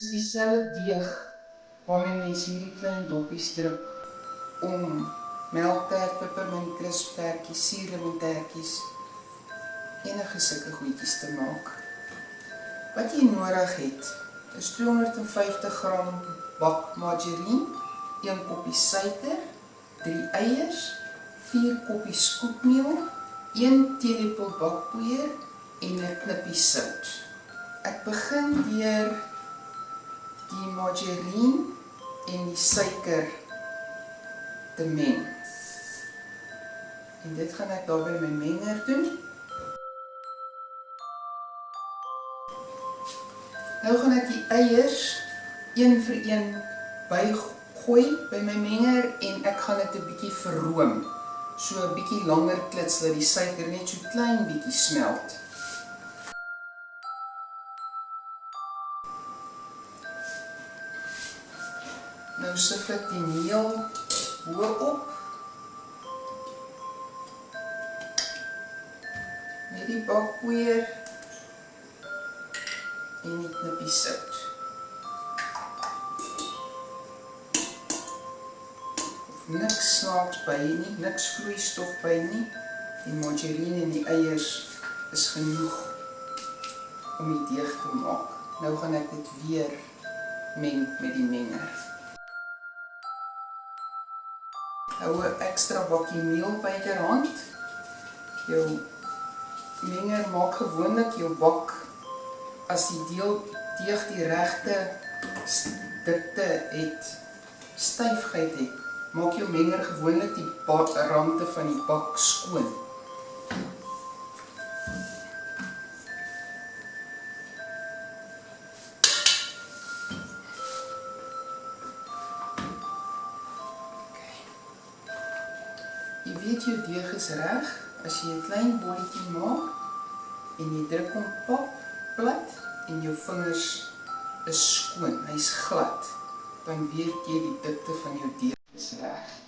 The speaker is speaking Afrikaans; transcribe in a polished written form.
Dis dieselfde deeg waarmee mens hierdie klein doppies druk om melktert, peppermint, crisptertjies, suurlemoentertjies, enige sulke goedjies te maak. Wat jy nodig het, is 250 gram bak margarine, 1 koppie suiker, 3 eiers, 4 koppies koekmeel, 1 teelepel bakpoeier en 'n knippie sout. Ek begin deur die margarine en die suiker te meng. En dit gaan ek daar by my menger doen. Nou gaan ek die eiers een vir een bygooi by my menger en ek gaan dit 'n bietjie verroom. So 'n bietjie langer klits dat die suiker net so klein bietjie smelt. Nou sif ek die meel bo-op met die bakpoeier en die knippie sout. Niks snaaks by nie, niks vloeistof by nie. Die margarine en die eiers is genoeg om die deeg te maak. Nou gaan ek dit weer meng met die menger. Hou 'n ekstra bakkie meel byderhand. Jou menger maak gewoonlik jou bak as die deeg die regte dikte het, styfheid het. Maak jou menger gewoonlik die rande van die bak skoon. Jy weet jou deeg is reg as jy 'n klein bolletjie maak en jy druk hom plat en jou vingers is skoon, hy's glad. Dan weet jy die dikte van jou deeg is reg.